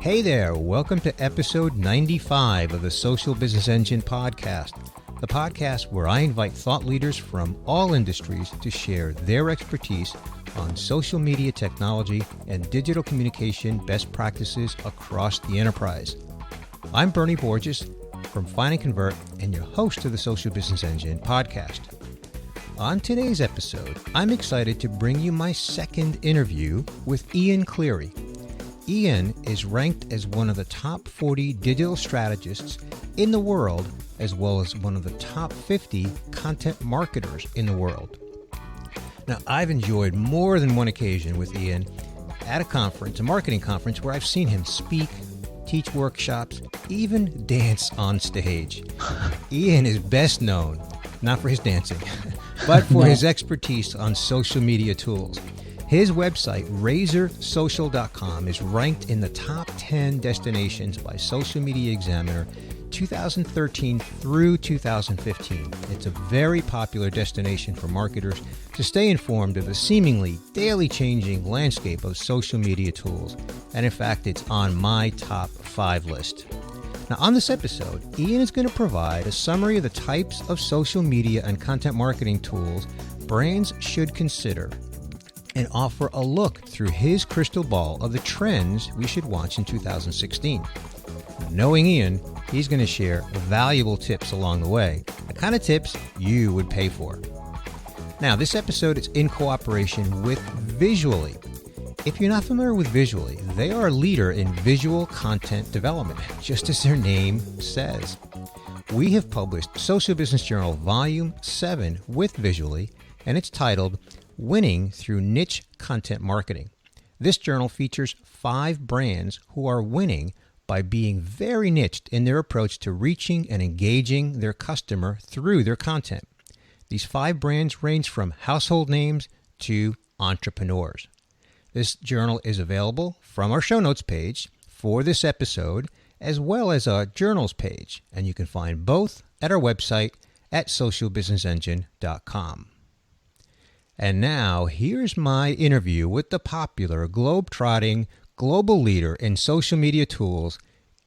Hey there, welcome to episode 95 of the Social Business Engine podcast, the podcast where I invite thought leaders from all industries to share their expertise on social media technology and digital communication best practices across the enterprise. I'm Bernie Borges from Find and Convert and your host of the Social Business Engine podcast. On today's episode, I'm excited to bring you my second interview with Ian Cleary. Ian is ranked as one of the top 40 digital strategists in the world, as well as one of the top 50 content marketers in the world. Now, I've enjoyed more than one occasion with Ian at a conference, a marketing conference, where I've seen him speak, teach workshops, even dance on stage. Ian is best known, not for his dancing, but for his expertise on social media tools. His website, RazorSocial.com, is ranked in the top 10 destinations by Social Media Examiner 2013 through 2015. It's a very popular destination for marketers to stay informed of the seemingly daily changing landscape of social media tools. And in fact, it's on my top 5 list. Now, on this episode, Ian is going to provide a summary of the types of social media and content marketing tools brands should consider, and offer a look through his crystal ball of the trends we should watch in 2016. Knowing Ian, he's going to share valuable tips along the way, the kind of tips you would pay for. Now, this episode is in cooperation with Visually. If you're not familiar with Visually, they are a leader in visual content development, just as their name says. We have published Social Business Journal Volume 7 with Visually, and it's titled Winning Through Niche Content Marketing. This journal features 5 brands who are winning by being very niched in their approach to reaching and engaging their customer through their content. These 5 brands range from household names to entrepreneurs. This journal is available from our show notes page for this episode, as well as a journals page, and you can find both at our website at socialbusinessengine.com. And now, here's my interview with the popular, globe-trotting, global leader in social media tools,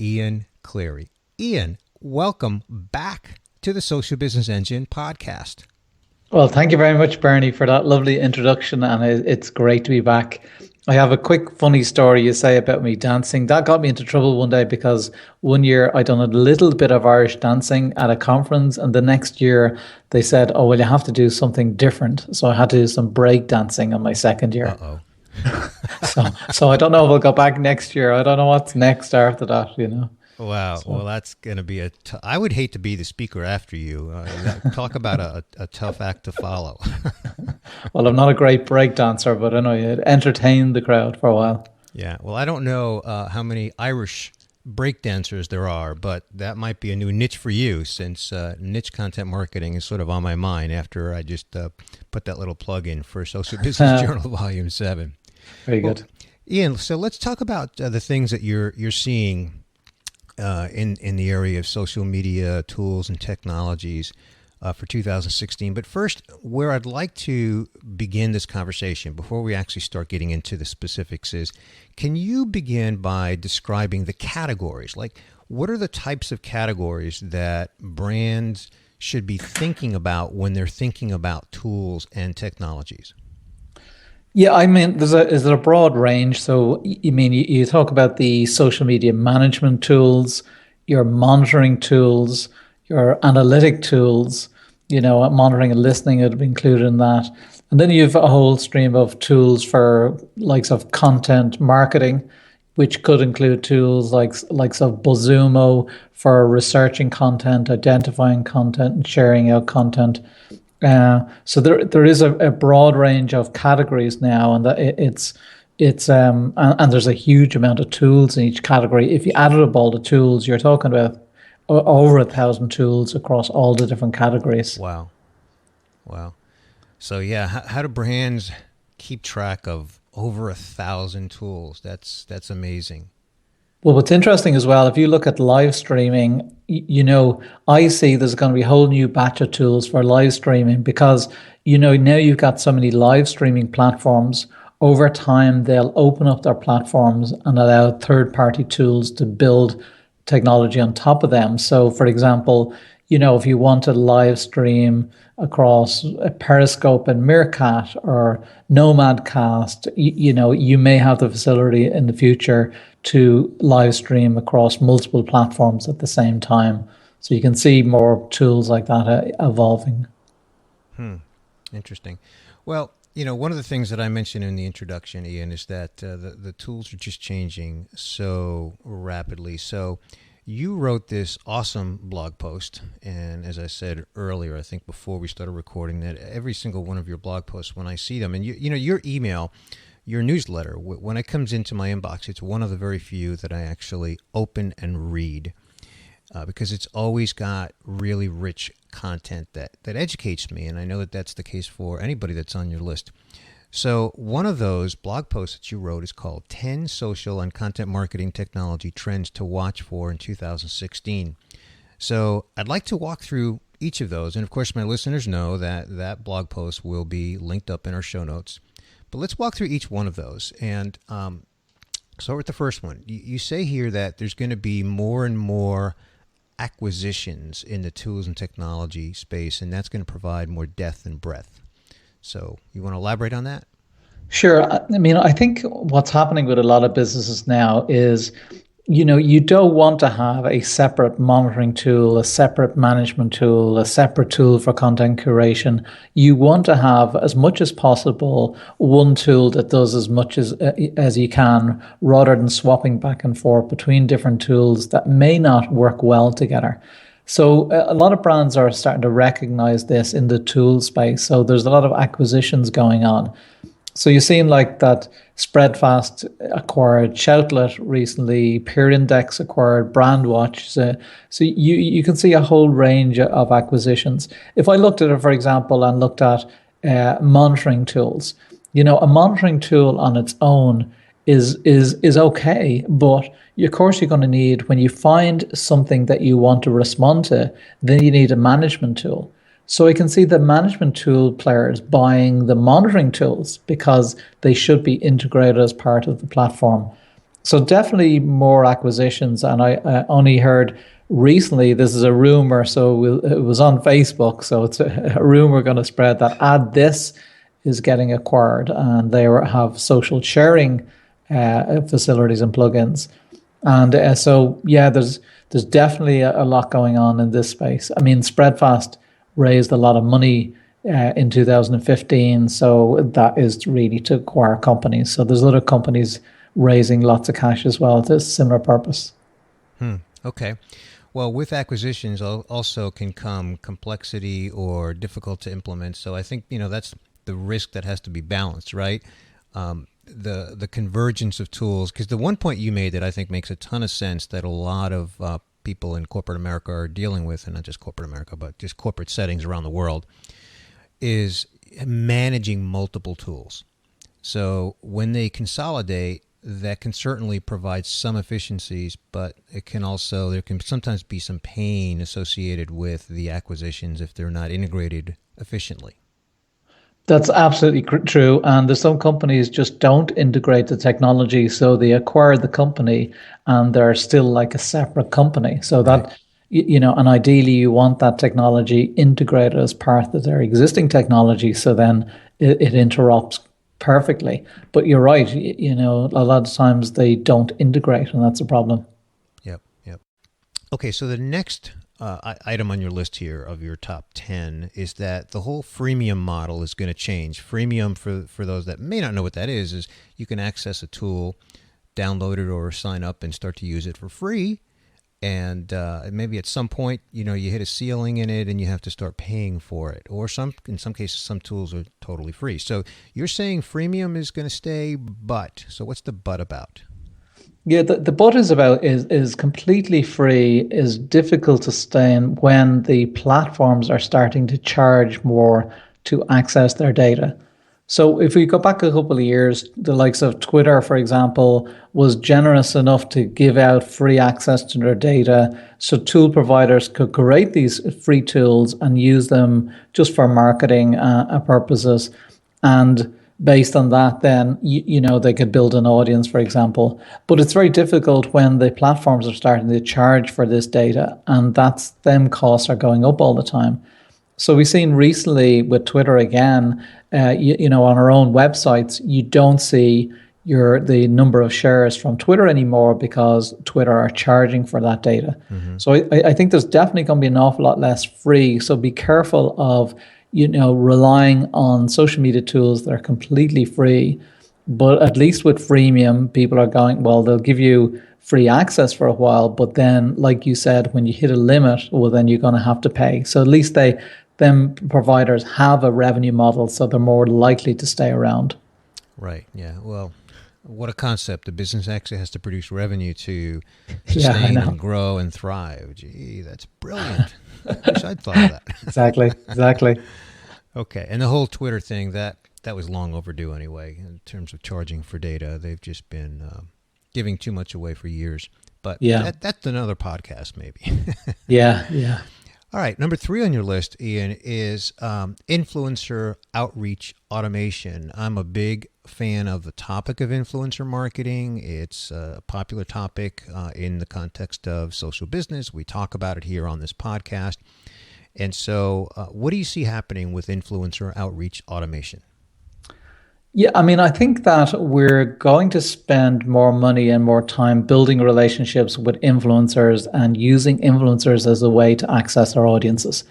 Ian Cleary. Ian, welcome back to the Social Business Engine podcast. Well, thank you very much, Bernie, for that lovely introduction, and it's great to be back. I have a quick funny story you say about me dancing. That got me into trouble one day because one year I done a little bit of Irish dancing at a conference, and the next year they said, oh, well, you have to do something different. So I had to do some break dancing on my second year. So I don't know if I'll go back next year. I don't know what's next after that, you know. Wow. So. Well, that's going to be I would hate to be the speaker after you. Talk about a tough act to follow. Well, I'm not a great break dancer, but I know you entertained the crowd for a while. Yeah. Well, I don't know how many Irish break dancers there are, but that might be a new niche for you, since niche content marketing is sort of on my mind after I just put that little plug in for Social Business Journal Volume 7. Very good. Ian, so let's talk about the things that you're seeing in the area of social media tools and technologies for 2016. But first, where I'd like to begin this conversation, before we actually start getting into the specifics, is can you begin by describing the categories? Like, what are the types of categories that brands should be thinking about when they're thinking about tools and technologies? Yeah, I mean, there's a broad range. So, you talk about the social media management tools, your monitoring tools, your analytic tools, monitoring and listening would be included in that. And then you have a whole stream of tools for likes of content marketing, which could include tools likes of BuzzSumo for researching content, identifying content, and sharing out content. So there is a broad range of categories now, and that and there's a huge amount of tools in each category. If you added up all the tools, you're talking about over 1,000 tools across all the different categories. Wow. So yeah, how do brands keep track of over 1,000 tools? That's amazing. Well, what's interesting as well, if you look at live streaming, I see there's going to be a whole new batch of tools for live streaming because, now you've got so many live streaming platforms over time, they'll open up their platforms and allow third-party tools to build technology on top of them. So, for example, if you want to live stream across a Periscope and Meerkat or Nomadcast, you may have the facility in the future to live stream across multiple platforms at the same time. So you can see more tools like that evolving. Interesting. Well, one of the things that I mentioned in the introduction, Ian, is that the tools are just changing so rapidly. So you wrote this awesome blog post, and as I said earlier, I think before we started recording, that every single one of your blog posts, when I see them, and your email, your newsletter, when it comes into my inbox, it's one of the very few that I actually open and read, because it's always got really rich content that educates me, and I know that that's the case for anybody that's on your list. So one of those blog posts that you wrote is called 10 Social and Content Marketing Technology Trends to Watch for in 2016. So I'd like to walk through each of those. And of course, my listeners know that that blog post will be linked up in our show notes. But let's walk through each one of those. And start with the first one. You say here that there's going to be more and more acquisitions in the tools and technology space, and that's going to provide more depth and breadth. So you want to elaborate on that? Sure. I think what's happening with a lot of businesses now is, you don't want to have a separate monitoring tool, a separate management tool, a separate tool for content curation. You want to have, as much as possible, one tool that does as much as you can, rather than swapping back and forth between different tools that may not work well together. So a lot of brands are starting to recognize this in the tool space. So there's a lot of acquisitions going on. So you've seen like that Spreadfast acquired Shoutlet recently, Peerindex acquired Brandwatch. So you can see a whole range of acquisitions. If I looked at it, for example, and looked at monitoring tools, a monitoring tool on its own is okay, but of course you're going to need, when you find something that you want to respond to, then you need a management tool. So I can see the management tool players buying the monitoring tools because they should be integrated as part of the platform. So definitely more acquisitions. And I only heard recently, this is a rumor, so it was on Facebook, so it's a rumor going to spread that AddThis is getting acquired, and they have social sharing facilities and plugins. And so, yeah, there's definitely a lot going on in this space. Spreadfast raised a lot of money in 2015, so that is really to acquire companies. So there's other companies raising lots of cash as well to a similar purpose. Okay. Well, with acquisitions also can come complexity or difficult to implement. So I think, that's the risk that has to be balanced, right? The convergence of tools, because the one point you made that I think makes a ton of sense, that a lot of people in corporate America are dealing with, and not just corporate America, but just corporate settings around the world, is managing multiple tools. So when they consolidate, that can certainly provide some efficiencies, but there can sometimes be some pain associated with the acquisitions if they're not integrated efficiently. That's absolutely true. And there's some companies just don't integrate the technology. So they acquire the company and they're still like a separate company. So that, and ideally you want that technology integrated as part of their existing technology. So then it interrupts perfectly. But you're right, a lot of times they don't integrate, and that's a problem. Yep. Okay, so the next item on your list here of your top 10 is that the whole freemium model is going to change. Freemium, for those that may not know what that is you can access a tool, download it or sign up and start to use it for free. And maybe at some point, you hit a ceiling in it and you have to start paying for it. Or in some cases, some tools are totally free. So you're saying freemium is going to stay, but. So what's the but about? Yeah, the but is completely free, is difficult to sustain when the platforms are starting to charge more to access their data. So if we go back a couple of years, the likes of Twitter, for example, was generous enough to give out free access to their data, so tool providers could create these free tools and use them just for marketing purposes. And based on that, then they could build an audience, for example. But it's very difficult when the platforms are starting to charge for this data, and that's them costs are going up all the time. So we've seen recently with Twitter again, on our own websites, you don't see the number of shares from Twitter anymore because Twitter are charging for that data. Mm-hmm. So I think there's definitely going to be an awful lot less free. So be careful of relying on social media tools that are completely free. But at least with freemium, people are going, well, they'll give you free access for a while, but then, like you said, when you hit a limit, well, then you're going to have to pay. So at least them providers have a revenue model, so they're more likely to stay around. Right. Yeah. Well, what a concept. The business actually has to produce revenue to sustain and grow and thrive. Gee, that's brilliant. I wish I'd thought of that. Exactly. Okay. And the whole Twitter thing, that was long overdue anyway, in terms of charging for data. They've just been giving too much away for years. But that's another podcast maybe. Yeah. All right, number 3 on your list, Ian, is influencer outreach automation. I'm a big fan of the topic of influencer marketing. It's a popular topic in the context of social business. We talk about it here on this podcast. And so what do you see happening with influencer outreach automation? Yeah, I mean, I think that we're going to spend more money and more time building relationships with influencers and using influencers as a way to access our audiences.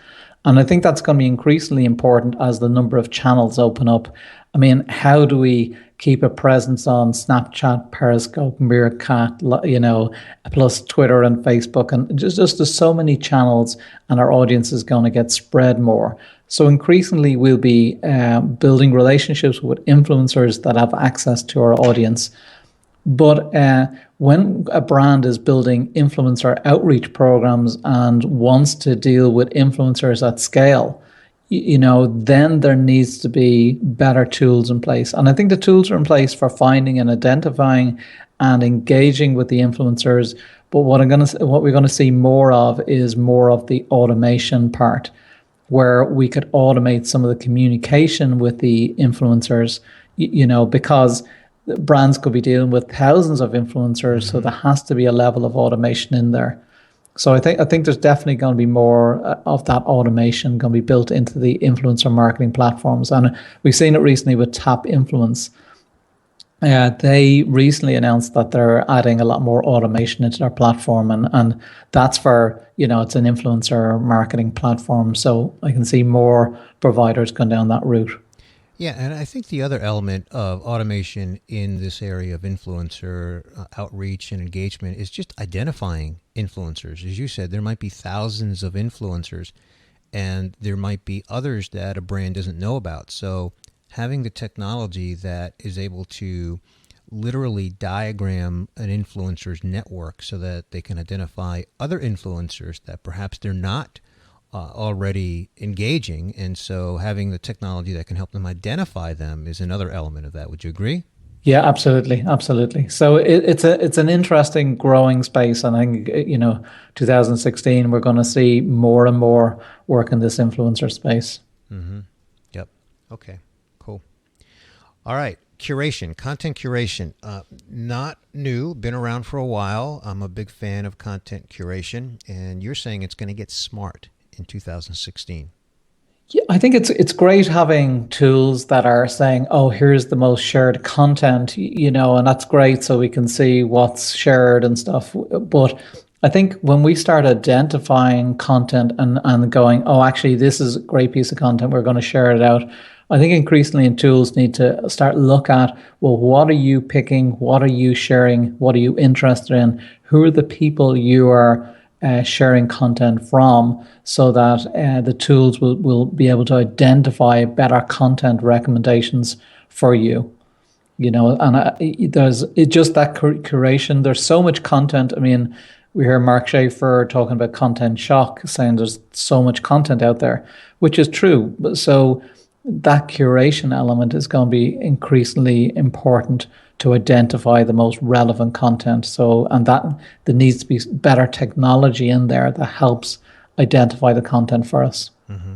And I think that's going to be increasingly important as the number of channels open up. I mean, how do we keep a presence on Snapchat, Periscope, Meerkat, plus Twitter and Facebook, and just there's so many channels, and our audience is going to get spread more. So increasingly, we'll be building relationships with influencers that have access to our audience. But when a brand is building influencer outreach programs and wants to deal with influencers at scale, then there needs to be better tools in place. And I think the tools are in place for finding and identifying and engaging with the influencers. But what we're going to see more of is more of the automation part, where we could automate some of the communication with the influencers, because brands could be dealing with thousands of influencers. Mm-hmm. So there has to be a level of automation in there. So I think there's definitely going to be more of that automation going to be built into the influencer marketing platforms. And we've seen it recently with Tap Influence. They recently announced that they're adding a lot more automation into their platform. And that's for, it's an influencer marketing platform. So I can see more providers going down that route. Yeah, and I think the other element of automation in this area of influencer outreach and engagement is just identifying influencers. As you said, there might be thousands of influencers, and there might be others that a brand doesn't know about. So having the technology that is able to literally diagram an influencer's network so that they can identify other influencers that perhaps they're not already engaging, and so having the technology that can help them identify them is another element of that. Would you agree? Yeah, absolutely. So it's an interesting growing space, and I think 2016 we're going to see more and more work in this influencer space. Mm-hmm. Yep. Okay. Cool. All right. Content curation, not new, been around for a while. I'm a big fan of content curation, and you're saying it's going to get smart in 2016. Yeah, I think it's great having tools that are saying, oh, here's the most shared content, and that's great, so we can see what's shared and stuff. But I think when we start identifying content and going, oh, actually, this is a great piece of content, we're going to share it out. I think increasingly in tools need to start look at, well, what are you picking? What are you sharing? What are you interested in? Who are the people you are sharing content from, so that the tools will be able to identify better content recommendations for you. And there's just that curation. There's so much content. I mean, we hear Mark Schaefer talking about content shock, saying there's so much content out there, which is true. So that curation element is going to be increasingly important to identify the most relevant content. So, and that there needs to be better technology in there that helps identify the content for us. Mm-hmm.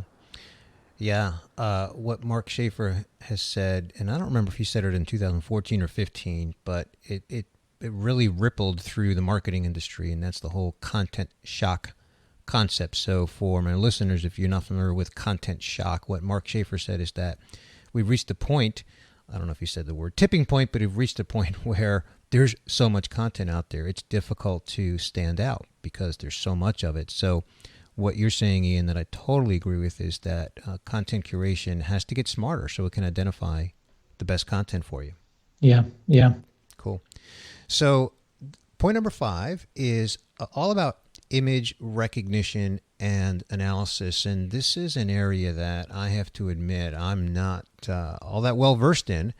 Yeah. what Mark Schaefer has said, and I don't remember if he said it in 2014 or 15, but it really rippled through the marketing industry, and that's the whole content shock concept. So for my listeners, if you're not familiar with content shock, what Mark Schaefer said is that we've reached a point, I don't know if he said the word tipping point, but we've reached a point where there's so much content out there, it's difficult to stand out because there's so much of it. So what you're saying, Ian, that I totally agree with, is that content curation has to get smarter so it can identify the best content for you. Yeah. Cool. So point number 5 is all about image recognition and analysis. And this is an area that I have to admit I'm not all that well versed in.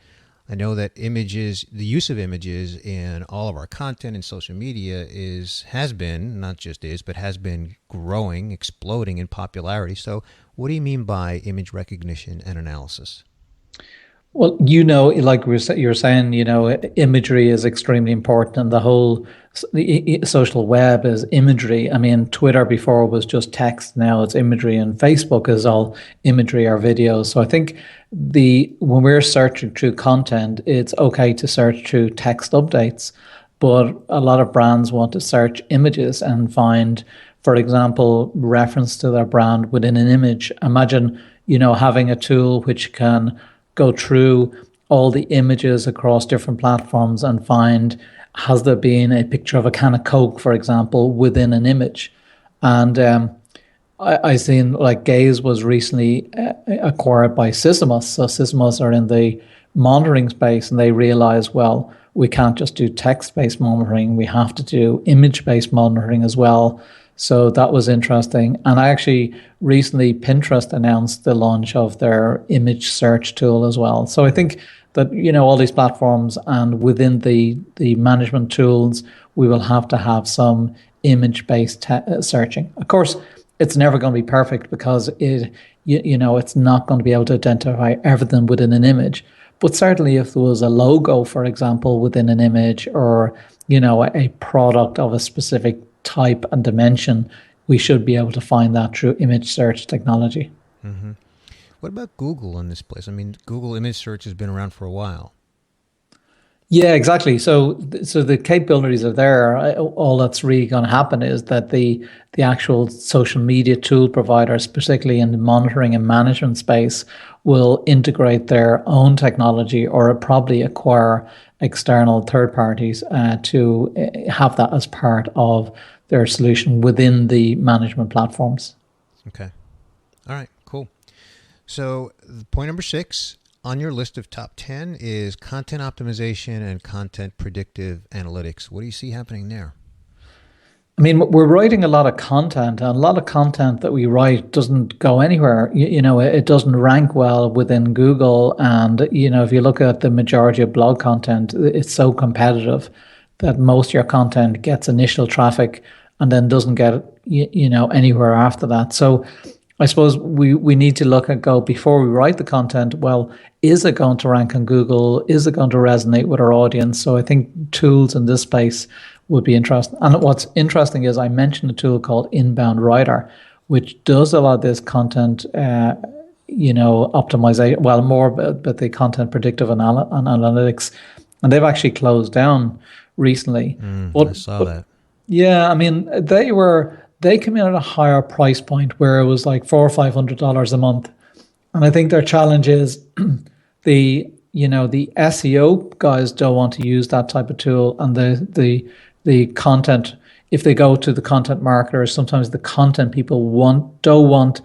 I know that images, the use of images in all of our content and social media has been growing, exploding in popularity. So what do you mean by image recognition and analysis? Well, like you're saying, imagery is extremely important, and the whole social web is imagery. I mean, Twitter before was just text, now it's imagery, and Facebook is all imagery or videos. So I think when we're searching through content, it's okay to search through text updates, but a lot of brands want to search images and find, for example, reference to their brand within an image. Imagine, having a tool which can go through all the images across different platforms and find, has there been a picture of a can of Coke, for example, within an image? And I seen, like, Gaze was recently acquired by Sysomos. So Sysomos are in the monitoring space, and they realize, well, we can't just do text-based monitoring. We have to do image-based monitoring as well. So that was interesting. And I actually recently, Pinterest announced the launch of their image search tool as well. So I think that, all these platforms and within the management tools, we will have to have some image-based searching. Of course, it's never going to be perfect because it's not going to be able to identify everything within an image. But certainly if there was a logo, for example, within an image, or, a product of a specific type and dimension, we should be able to find that through image search technology. Mm-hmm. What about Google in this place? I mean, Google image search has been around for a while. Yeah, exactly. So the capabilities are there. All that's really going to happen is that the actual social media tool providers, particularly in the monitoring and management space, will integrate their own technology or probably acquire external third parties to have that as part of their solution within the management platforms. Okay. All right, cool. So point number 6 on your list of top 10 is content optimization and content predictive analytics. What do you see happening there? I mean, we're writing a lot of content, and a lot of content that we write doesn't go anywhere. It doesn't rank well within Google. And, if you look at the majority of blog content, it's so competitive that most of your content gets initial traffic and then doesn't get, anywhere after that. So I suppose we need to go before we write the content, well, is it going to rank on Google? Is it going to resonate with our audience? So I think tools in this space would be interesting. And what's interesting is I mentioned a tool called Inbound Writer, which does a lot of this content, optimization, well, more but the content predictive analytics. And they've actually closed down recently. I saw that. Yeah, I mean, they came in at a higher price point where it was like $400 or $500 a month. And I think their challenge is the SEO guys don't want to use that type of tool, and the content, if they go to the content marketers, sometimes the content people don't want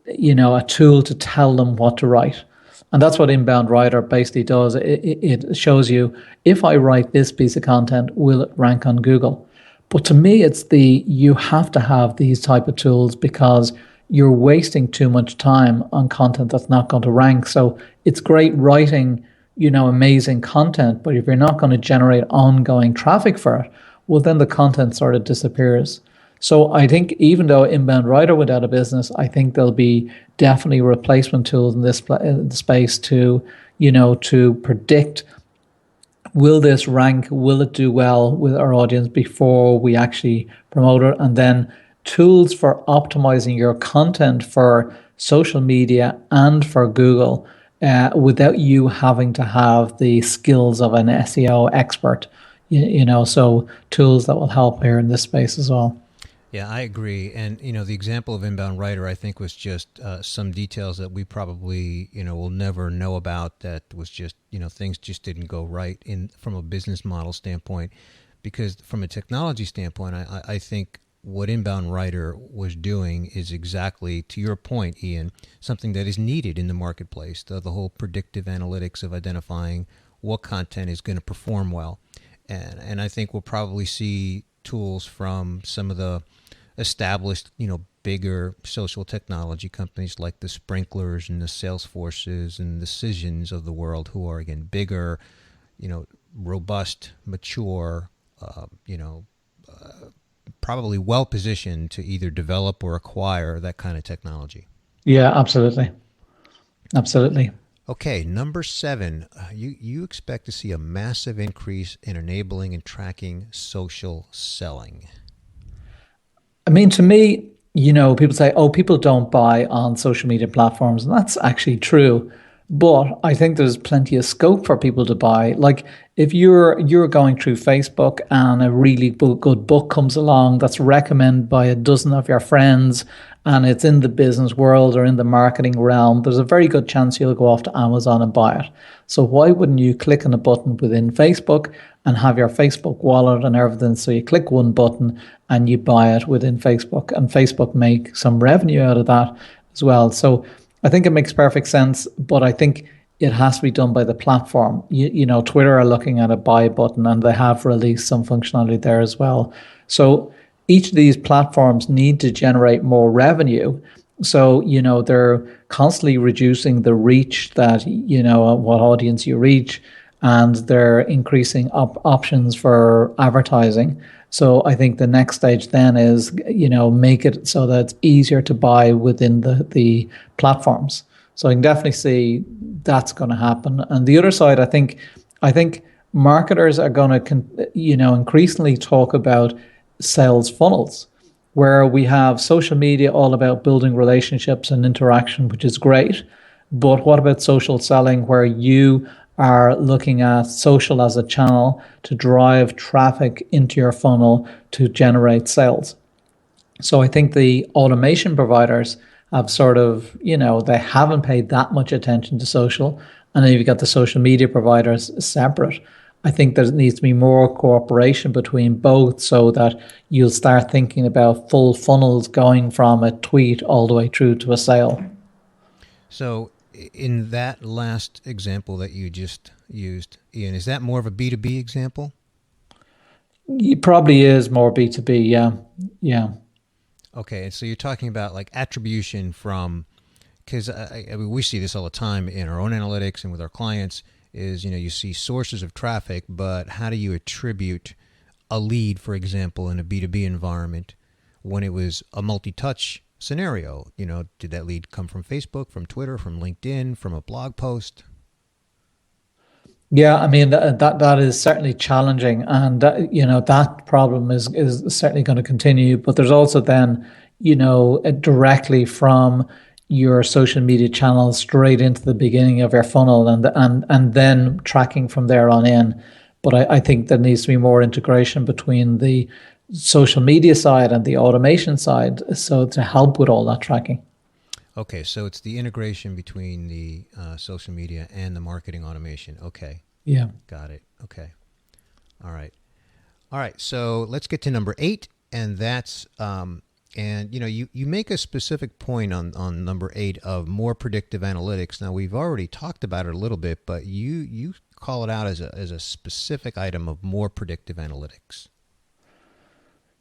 a tool to tell them what to write. And that's what Inbound Writer basically does. It shows you, if I write this piece of content, will it rank on Google? But to me, you have to have these type of tools because you're wasting too much time on content that's not going to rank. So it's great writing, amazing content, but if you're not going to generate ongoing traffic for it, well, then the content sort of disappears. So I think even though Inbound Writer went out of business, I think there'll be definitely replacement tools in this space to predict, will this rank, will it do well with our audience before we actually promote it? And then tools for optimizing your content for social media and for Google without you having to have the skills of an SEO expert. So tools that will help here in this space as well. Yeah, I agree. And, the example of Inbound Writer, I think, was just some details that we probably, will never know about, that was just, things just didn't go right from a business model standpoint. Because from a technology standpoint, I think what Inbound Writer was doing is exactly, to your point, Ian, something that is needed in the marketplace, the whole predictive analytics of identifying what content is going to perform well. And I think we'll probably see tools from some of the established, bigger social technology companies like the Sprinklers and the Salesforces and the Cisions of the world, who are, again, bigger, robust, mature, probably well positioned to either develop or acquire that kind of technology. Yeah, absolutely. Absolutely. Okay, number 7, you expect to see a massive increase in enabling and tracking social selling. I mean, to me, people say, oh, people don't buy on social media platforms. And that's actually true. But I think there's plenty of scope for people to buy. Like if you're going through Facebook and a really good book comes along that's recommended by a dozen of your friends, and it's in the business world or in the marketing realm, there's a very good chance you'll go off to Amazon and buy it. So why wouldn't you click on a button within Facebook and have your Facebook wallet and everything? So you click one button and you buy it within Facebook, and Facebook make some revenue out of that as well. So I think it makes perfect sense, but I think it has to be done by the platform. Twitter are looking at a buy button, and they have released some functionality there as well. So each of these platforms need to generate more revenue. So, they're constantly reducing the reach that, what audience you reach, and they're increasing options for advertising. So I think the next stage then is, make it so that it's easier to buy within the platforms. So I can definitely see that's going to happen. And the other side, I think marketers are going to, increasingly talk about sales funnels, where we have social media all about building relationships and interaction, which is great. But what about social selling, where you are looking at social as a channel to drive traffic into your funnel to generate sales? So I think the automation providers have sort of, they haven't paid that much attention to social. And then you've got the social media providers separate. I think there needs to be more cooperation between both, so that you'll start thinking about full funnels going from a tweet all the way through to a sale. So in that last example that you just used, Ian, is that more of a B2B example? It probably is more B2B, yeah. Okay, so you're talking about like attribution from, because we see this all the time in our own analytics and with our clients, is, you see sources of traffic, but how do you attribute a lead, for example, in a B2B environment when it was a multi-touch scenario? Did that lead come from Facebook, from Twitter, from LinkedIn, from a blog post? Yeah, I mean that is certainly challenging, and that problem is certainly going to continue. But there's also then directly from your social media channels straight into the beginning of your funnel, and then tracking from there on in. But I think there needs to be more integration between the social media side and the automation side, so to help with all that tracking. Okay, so it's the integration between the social media and the marketing automation. Okay. Yeah. Got it. Okay. All right. So let's get to number 8, and that's and you make a specific point on number 8 of more predictive analytics. Now we've already talked about it a little bit, but you call it out as a specific item of more predictive analytics.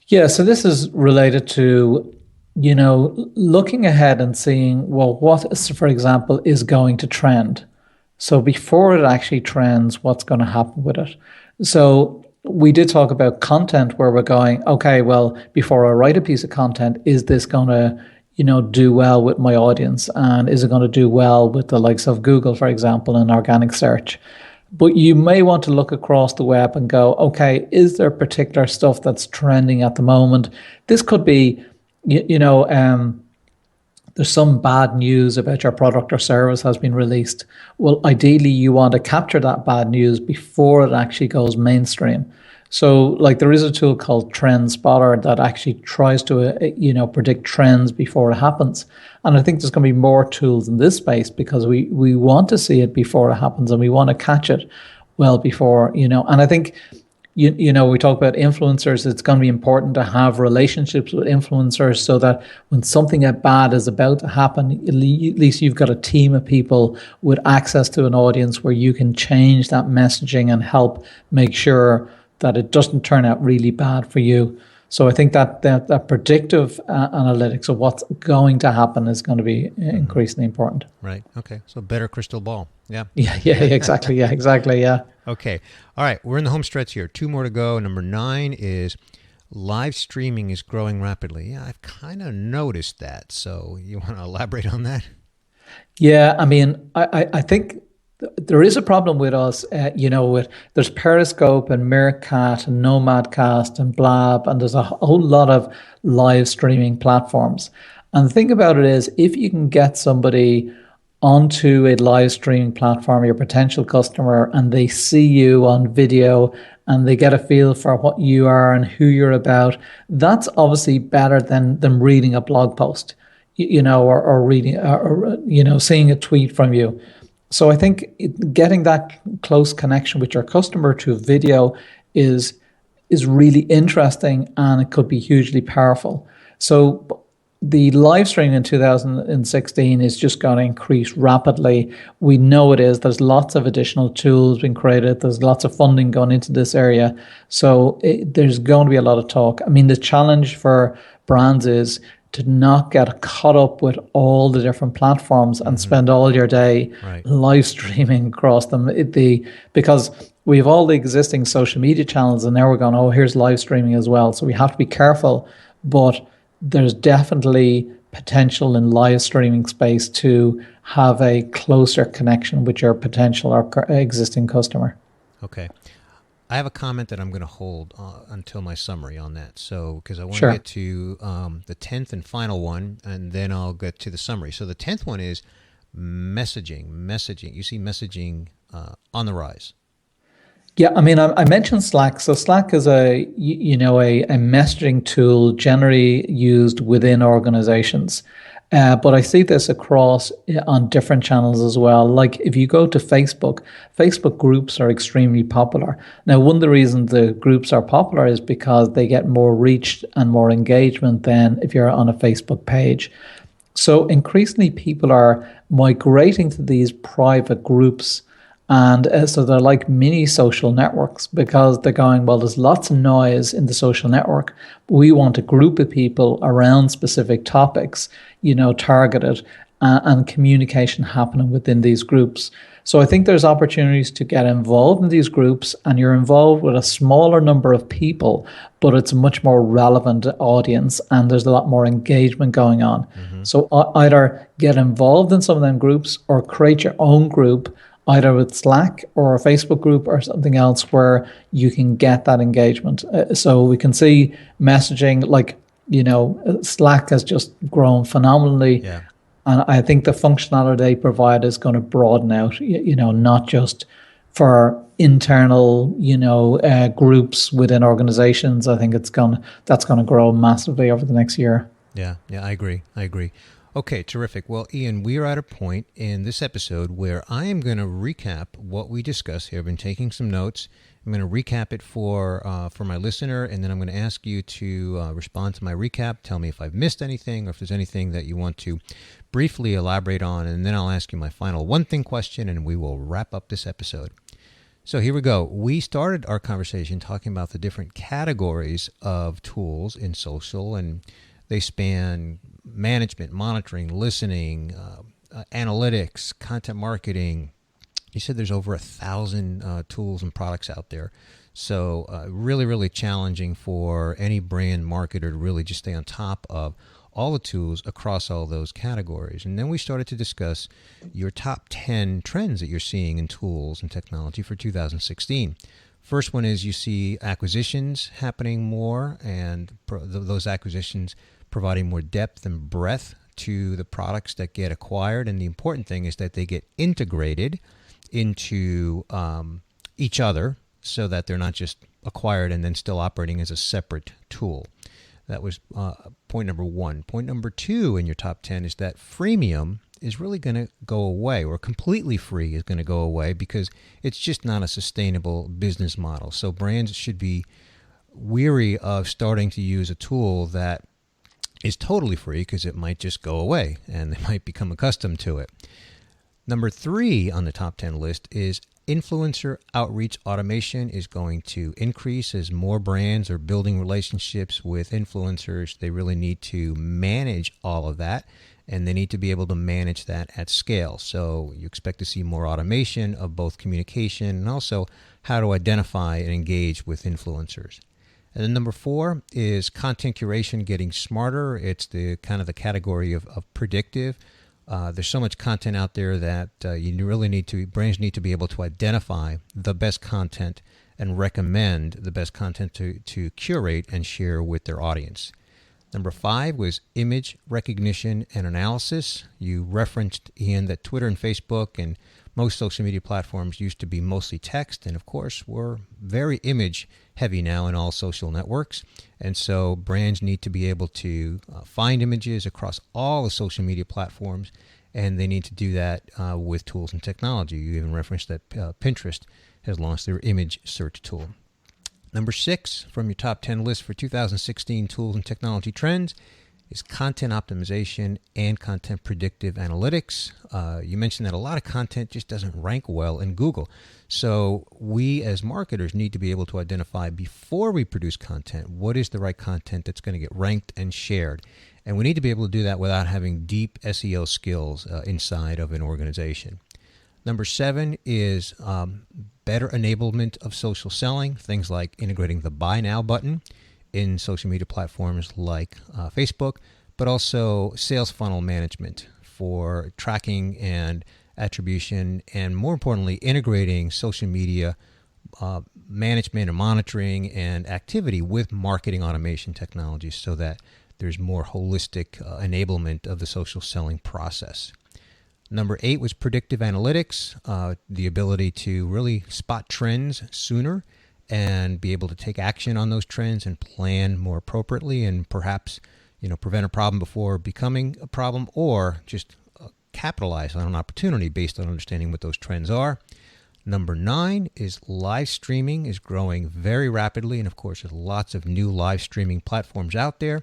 Yeah. So this is related to looking ahead and seeing, well, what, for example, is going to trend. So before it actually trends, what's going to happen with it? So we did talk about content, where we're going, okay, well, before I write a piece of content, is this going to, do well with my audience? And is it going to do well with the likes of Google, for example, in organic search? But you may want to look across the web and go, okay, is there particular stuff that's trending at the moment? This could be, there's some bad news about your product or service has been released. Well, ideally, you want to capture that bad news before it actually goes mainstream. So, like, there is a tool called Trend Spotter that actually tries to, predict trends before it happens. And I think there's going to be more tools in this space because we want to see it before it happens and we want to catch it well before, And I think, we talk about influencers. It's going to be important to have relationships with influencers so that when something bad is about to happen, at least you've got a team of people with access to an audience where you can change that messaging and help make sure that it doesn't turn out really bad for you. So I think that predictive analytics of what's going to happen is going to be increasingly important. Right. Okay. So better crystal ball. Yeah. Yeah. Exactly. Yeah. Exactly. Yeah. Okay. All right. We're in the home stretch here. 2 more to go. Number 9 is live streaming is growing rapidly. Yeah, I've kind of noticed that. So you want to elaborate on that? Yeah. I mean, I think there is a problem with us, there's Periscope and Meerkat and Nomadcast and Blab, and there's a whole lot of live streaming platforms. And the thing about it is, if you can get somebody onto a live streaming platform, your potential customer, and they see you on video and they get a feel for what you are and who you're about, that's obviously better than them reading a blog post, or reading, or seeing a tweet from you. So I think getting that close connection with your customer to a video is really interesting, and it could be hugely powerful. So the live streaming in 2016 is just going to increase rapidly. We know it is. There's lots of additional tools being created. There's lots of funding going into this area. So there's going to be a lot of talk. I mean, the challenge for brands is to not get caught up with all the different platforms and spend all your day live streaming across them. Because we have all the existing social media channels, and now we're going, oh, here's live streaming as well. So we have to be careful, but there's definitely potential in live streaming space to have a closer connection with your potential or existing customer. Okay. I have a comment that I'm going to hold until my summary on that. So, because I want Sure. to get to the 10th and final one, and then I'll get to the summary. So the 10th one is messaging. You see messaging on the rise. Yeah, I mean, I mentioned Slack. So Slack is a messaging tool generally used within organizations. But I see this across on different channels as well. Like if you go to Facebook groups are extremely popular. Now, one of the reasons the groups are popular is because they get more reach and more engagement than if you're on a Facebook page. So increasingly people are migrating to these private groups. And so they're like mini social networks because they're going, well, there's lots of noise in the social network. We want a group of people around specific topics, targeted and communication happening within these groups. So I think there's opportunities to get involved in these groups, and you're involved with a smaller number of people, but it's a much more relevant audience and there's a lot more engagement going on. Mm-hmm. So either get involved in some of them groups or create your own group, either with Slack or a Facebook group or something else where you can get that engagement. So we can see messaging, like, Slack has just grown phenomenally. Yeah. And I think the functionality they provide is going to broaden out, not just for internal, groups within organizations. I think that's going to grow massively over the next year. Yeah, I agree. Okay, terrific. Well, Ian, we are at a point in this episode where I am going to recap what we discussed here. I've been taking some notes. I'm going to recap it for my listener, and then I'm going to ask you to respond to my recap. Tell me if I've missed anything or if there's anything that you want to briefly elaborate on, and then I'll ask you my final one-thing question, and we will wrap up this episode. So here we go. We started our conversation talking about the different categories of tools in social, and they span management, monitoring, listening, analytics, content marketing. You said there's over 1,000 tools and products out there. So really, really challenging for any brand marketer to really just stay on top of all the tools across all those categories. And then we started to discuss your top 10 trends that you're seeing in tools and technology for 2016. First one is you see acquisitions happening more, and those acquisitions providing more depth and breadth to the products that get acquired. And the important thing is that they get integrated into each other so that they're not just acquired and then still operating as a separate tool. That was point number one. Point number two in your top 10 is that freemium is really going to go away, or completely free is going to go away, because it's just not a sustainable business model. So brands should be weary of starting to use a tool that is totally free, because it might just go away and they might become accustomed to it. Number 3 on the top 10 list is influencer outreach automation is going to increase as more brands are building relationships with influencers. They really need to manage all of that, and they need to be able to manage that at scale. So you expect to see more automation of both communication and also how to identify and engage with influencers. And then number 4 is content curation getting smarter. It's the kind of the category of predictive. There's so much content out there that you really brands need to be able to identify the best content and recommend the best content to curate and share with their audience. Number 5 was image recognition and analysis. You referenced, Ian, that Twitter and Facebook and most social media platforms used to be mostly text, and of course we're very image heavy now in all social networks. And so brands need to be able to find images across all the social media platforms, and they need to do that with tools and technology. You even referenced that Pinterest has launched their image search tool. Number 6 from your top 10 list for 2016 tools and technology trends is content optimization and content predictive analytics. You mentioned that a lot of content just doesn't rank well in Google. So we as marketers need to be able to identify before we produce content, what is the right content that's going to get ranked and shared. And we need to be able to do that without having deep SEO skills inside of an organization. Number 7 is better enablement of social selling, things like integrating the Buy Now button in social media platforms like Facebook, but also sales funnel management for tracking and attribution, and more importantly, integrating social media management and monitoring and activity with marketing automation technologies so that there's more holistic enablement of the social selling process. Number 8 was predictive analytics, the ability to really spot trends sooner and be able to take action on those trends and plan more appropriately, and perhaps prevent a problem before becoming a problem, or just capitalize on an opportunity based on understanding what those trends are. Number 9 is live streaming is growing very rapidly, and of course there's lots of new live streaming platforms out there.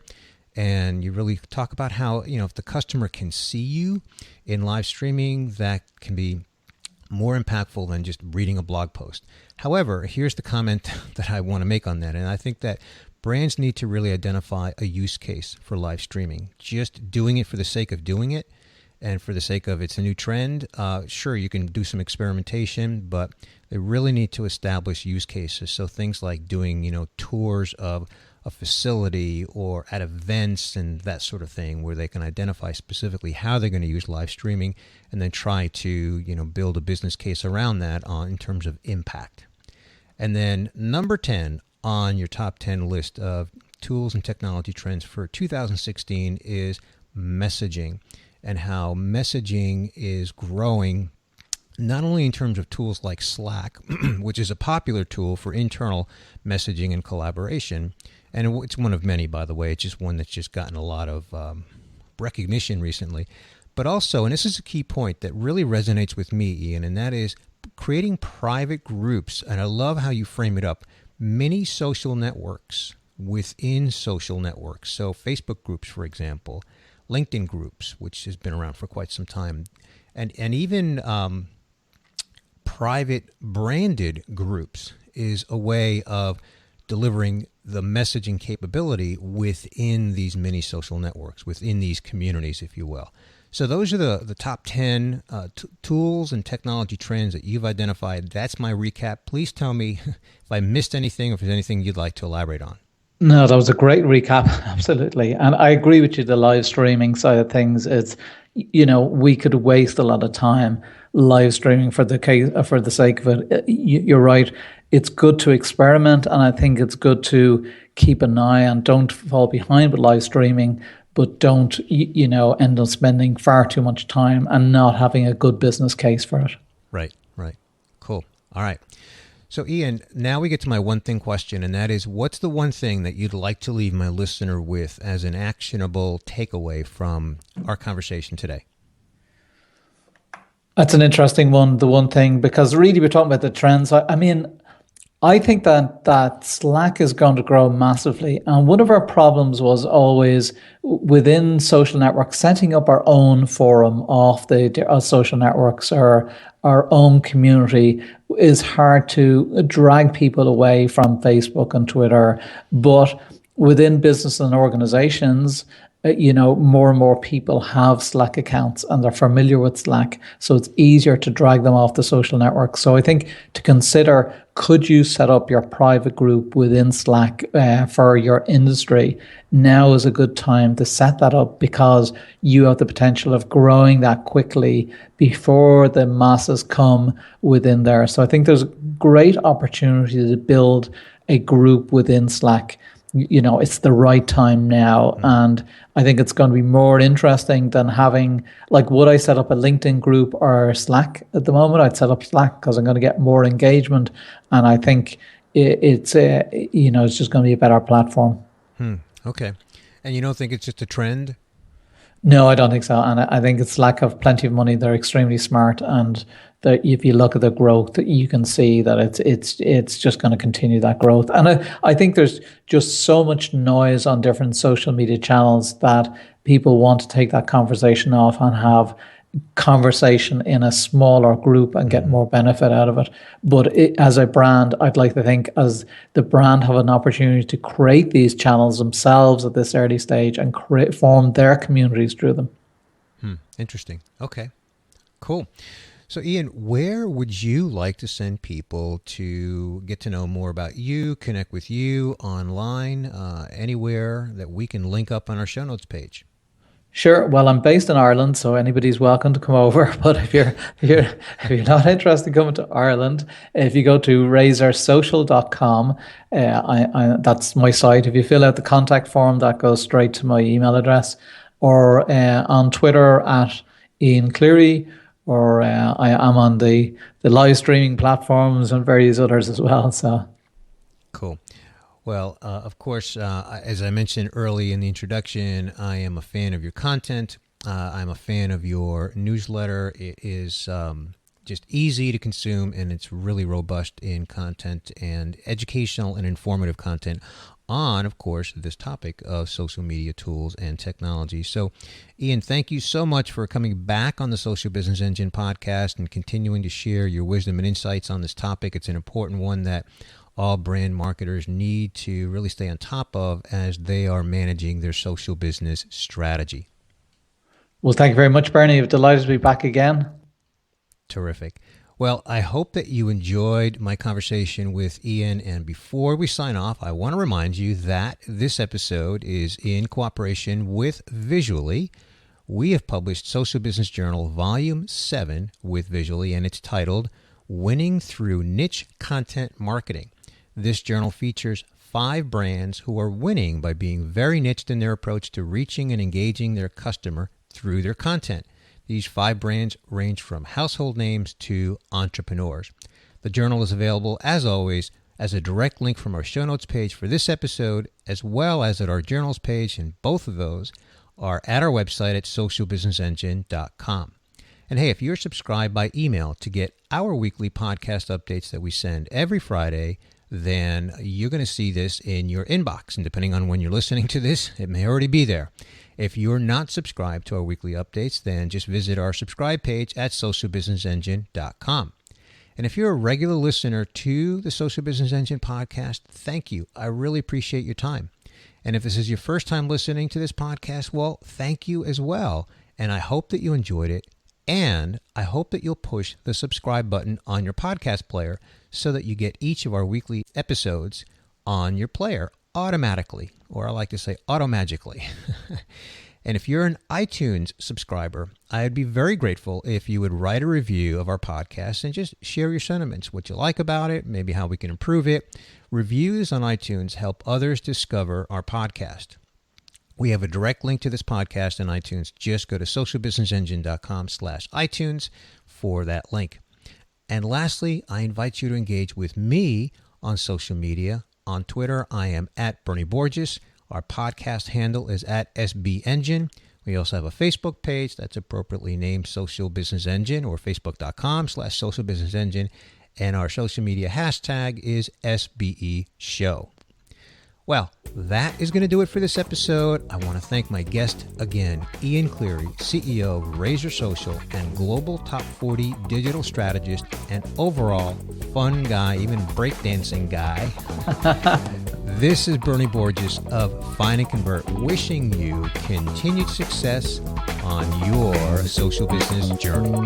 And you really talk about how, if the customer can see you in live streaming, that can be more impactful than just reading a blog post. However, here's the comment that I want to make on that. And I think that brands need to really identify a use case for live streaming. Just doing it for the sake of doing it and for the sake of it's a new trend, sure, you can do some experimentation, but they really need to establish use cases. So things like doing, tours of a facility or at events and that sort of thing, where they can identify specifically how they're going to use live streaming and then try to build a business case around that in terms of impact. And then number 10 on your top 10 list of tools and technology trends for 2016 is messaging, and how messaging is growing not only in terms of tools like Slack, which is a popular tool for internal messaging and collaboration. And it's one of many, by the way. It's just one that's just gotten a lot of recognition recently. But also, and this is a key point that really resonates with me, Ian, and that is creating private groups. And I love how you frame it up. Many social networks within social networks. So Facebook groups, for example, LinkedIn groups, which has been around for quite some time, and even private branded groups is a way of delivering the messaging capability within these mini social networks, within these communities, if you will. So those are the top 10 tools and technology trends that you've identified. That's my recap. Please tell me if I missed anything or if there's anything you'd like to elaborate on. No, that was a great recap. Absolutely. And I agree with you, the live streaming side of things. It's, we could waste a lot of time live streaming for the sake of it. You're right. It's good to experiment, and I think it's good to keep an eye and don't fall behind with live streaming, but don't, end up spending far too much time and not having a good business case for it. Right, right. Cool. All right. So, Ian, now we get to my one thing question, and that is, what's the one thing that you'd like to leave my listener with as an actionable takeaway from our conversation today? That's an interesting one, the one thing, because really we're talking about the trends. I think that Slack is going to grow massively. And one of our problems was always within social networks, setting up our own forum off the social networks or our own community is hard to drag people away from Facebook and Twitter. But within business and organizations, more and more people have Slack accounts and they're familiar with Slack. So it's easier to drag them off the social network. So I think to consider, could you set up your private group within Slack for your industry? Now is a good time to set that up because you have the potential of growing that quickly before the masses come within there. So I think there's a great opportunity to build a group within Slack. It's the right time now. And I think it's going to be more interesting than having, like, would I set up a LinkedIn group or Slack at the moment? I'd set up Slack because I'm going to get more engagement. And I think it's just going to be a better platform. Okay. And you don't think it's just a trend? No, I don't think so. And I think it's Slack have plenty of money. They're extremely smart. And if you look at the growth, you can see that it's just going to continue that growth. And I think there's just so much noise on different social media channels that people want to take that conversation off and have conversation in a smaller group and get more benefit out of it. But as a brand, I'd like to think as the brand have an opportunity to create these channels themselves at this early stage and form their communities through them. Interesting. Okay, cool. So, Ian, where would you like to send people to get to know more about you, connect with you online, anywhere that we can link up on our show notes page? Sure. Well, I'm based in Ireland, so anybody's welcome to come over. But if you're not interested in coming to Ireland, if you go to razorsocial.com, that's my site. If you fill out the contact form, that goes straight to my email address, or on Twitter at Ian Cleary, or I am on the live streaming platforms and various others as well. So cool. Well, of course, as I mentioned early in the introduction, I am a fan of your content. I'm a fan of your newsletter. It is just easy to consume, and it's really robust in content and educational and informative content on, of course, this topic of social media tools and technology. So, Ian, thank you so much for coming back on the Social Business Engine podcast and continuing to share your wisdom and insights on this topic. It's an important one that all brand marketers need to really stay on top of as they are managing their social business strategy. Well, thank you very much, Bernie. I'm delighted to be back again. Terrific. Well, I hope that you enjoyed my conversation with Ian. And before we sign off, I want to remind you that this episode is in cooperation with Visually. We have published Social Business Journal Volume 7 with Visually, and it's titled Winning Through Niche Content Marketing. This journal features 5 brands who are winning by being very niched in their approach to reaching and engaging their customer through their content. These 5 brands range from household names to entrepreneurs. The journal is available, as always, as a direct link from our show notes page for this episode, as well as at our journals page, and both of those are at our website at socialbusinessengine.com. And hey, if you're subscribed by email to get our weekly podcast updates that we send every Friday, then you're going to see this in your inbox. And depending on when you're listening to this, it may already be there. If you're not subscribed to our weekly updates, then just visit our subscribe page at socialbusinessengine.com. And if you're a regular listener to the Social Business Engine podcast, thank you. I really appreciate your time. And if this is your first time listening to this podcast, well, thank you as well. And I hope that you enjoyed it. And I hope that you'll push the subscribe button on your podcast player so that you get each of our weekly episodes on your player automatically, or I like to say automagically. And if you're an iTunes subscriber, I'd be very grateful if you would write a review of our podcast and just share your sentiments, what you like about it, maybe how we can improve it. Reviews on iTunes help others discover our podcast. We have a direct link to this podcast in iTunes. Just go to socialbusinessengine.com/iTunes for that link. And lastly, I invite you to engage with me on social media. On Twitter, I am at Bernie Borges. Our podcast handle is at SB Engine. We also have a Facebook page that's appropriately named Social Business Engine, or facebook.com/Social Business Engine. And our social media hashtag is SBE Show. Well, that is going to do it for this episode. I want to thank my guest again, Ian Cleary, CEO of Razor Social and global top 40 digital strategist and overall fun guy, even breakdancing guy. This is Bernie Borges of Find and Convert, wishing you continued success on your social business journey.